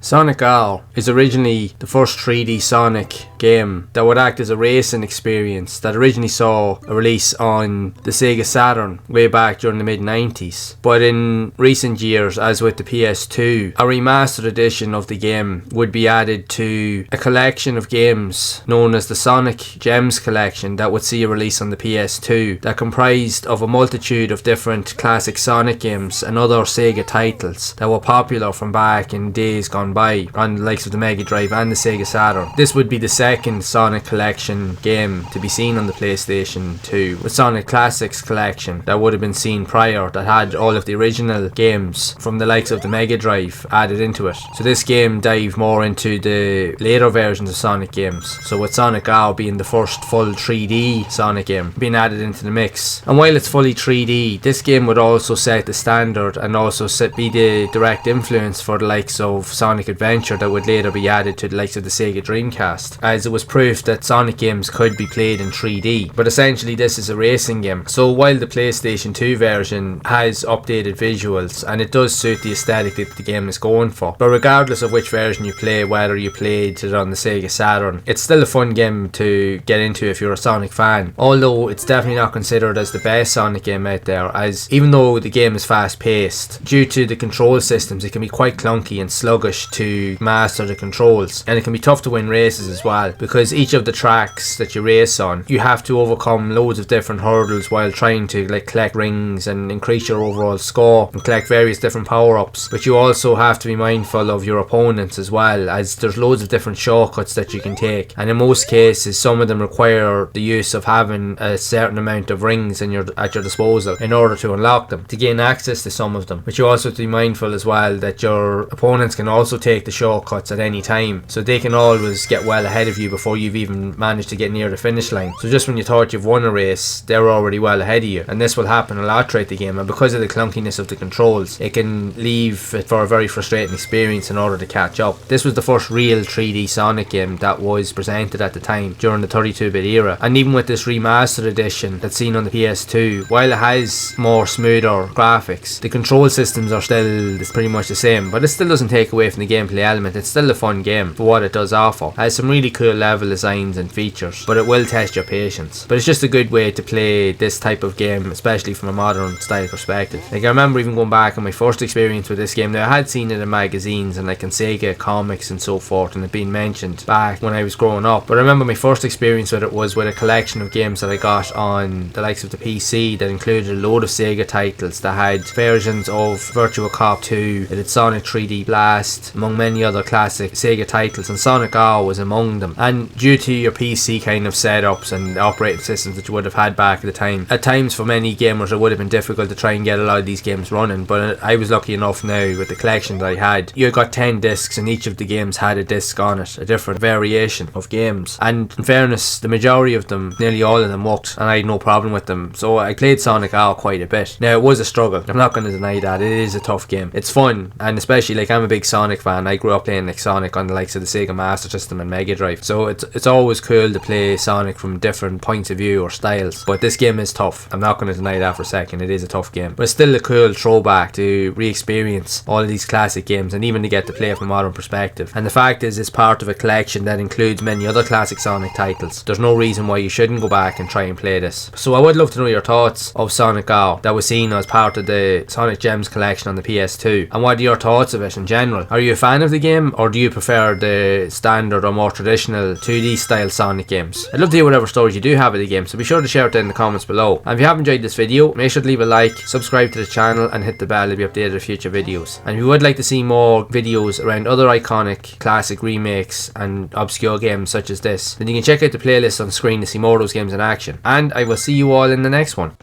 Sonic R is originally the first 3D Sonic game that would act as a racing experience that originally saw a release on the Sega Saturn way back during the mid-90s. But in recent years, as with the PS2, a remastered edition of the game would be added to a collection of games known as the Sonic Gems Collection that would see a release on the PS2 that comprised of a multitude of different classic Sonic games and other Sega titles that were popular from back in days gone by on the likes of the Mega Drive and the Sega Saturn. This would be the second Sonic Collection game to be seen on the PlayStation 2, with Sonic Classics Collection that would have been seen prior, that had all of the original games from the likes of the Mega Drive added into it. So this game dived more into the later versions of Sonic games, so with Sonic R being the first full 3D Sonic game being added into the mix. And while it's fully 3D, this game would also set the standard and also be the direct influence for the likes of Sonic Adventure that would later be added to the likes of the Sega Dreamcast, as it was proof that Sonic games could be played in 3D. But essentially this is a racing game. So while the PlayStation 2 version has updated visuals and it does suit the aesthetic that the game is going for, but regardless of which version you play, whether you played it on the Sega Saturn, it's still a fun game to get into if you're a Sonic fan. Although it's definitely not considered as the best Sonic game out there, as even though the game is fast paced, due to the control systems it can be quite clunky and sluggish to master the controls, and it can be tough to win races as well, because each of the tracks that you race on, you have to overcome loads of different hurdles while trying to collect rings and increase your overall score and collect various different power-ups. But you also have to be mindful of your opponents as well, as there's loads of different shortcuts that you can take, and in most cases some of them require the use of having a certain amount of rings at your disposal in order to unlock them, to gain access to some of them. But you also have to be mindful as well that your opponents can also take the shortcuts at any time, so they can always get well ahead of you before you've even managed to get near the finish line. So just when you thought you've won a race, they're already well ahead of you, and this will happen a lot throughout the game, and because of the clunkiness of the controls, it can leave it for a very frustrating experience in order to catch up. This was the first real 3D Sonic game that was presented at the time during the 32-bit era, and even with this remastered edition that's seen on the PS2, while it has more smoother graphics, the control systems are still pretty much the same, but it still doesn't take away from the gameplay element. It's still a fun game for what it does offer. It has some really cool level designs and features, but it will test your patience. But it's just a good way to play this type of game, especially from a modern style perspective. Like, I remember even going back on my first experience with this game. Now, I had seen it in magazines and like in Sega comics and so forth, and it being mentioned back when I was growing up, but I remember my first experience with it was with a collection of games that I got on the likes of the PC that included a load of Sega titles that had versions of Virtua Cop 2, it had Sonic 3D Blast, among many other classic Sega titles, and Sonic R was among them. And due to your PC kind of setups and operating systems that you would have had back at the time, at times for many gamers it would have been difficult to try and get a lot of these games running, but I was lucky enough now with the collection that I had. You got 10 discs and each of the games had a disc on it, a different variation of games, and in fairness the majority of them, nearly all of them, worked and I had no problem with them. So I played Sonic R quite a bit. Now, it was a struggle, I'm not going to deny that. It is a tough game. It's fun, and especially like I'm a big Sonic fan. I grew up playing like Sonic on the likes of the Sega Master System and Mega Drive, so it's always cool to play Sonic from different points of view or styles. But this game is tough, I'm not going to deny that for a second. It is a tough game, but it's still a cool throwback to re-experience all of these classic games and even to get to play from a modern perspective. And the fact is, it's part of a collection that includes many other classic Sonic titles. There's no reason why you shouldn't go back and try and play this. So I would love to know your thoughts of Sonic R that was seen as part of the Sonic Gems collection on the PS2, and what are your thoughts of it in general? Are you a fan of the game, or do you prefer the standard or more traditional 2D style Sonic games? I'd love to hear whatever stories you do have of the game, so be sure to share it down in the comments below. And if you have enjoyed this video, make sure to leave a like, subscribe to the channel and hit the bell to be updated with future videos. And if you would like to see more videos around other iconic classic remakes and obscure games such as this, then you can check out the playlist on screen to see more of those games in action. And I will see you all in the next one.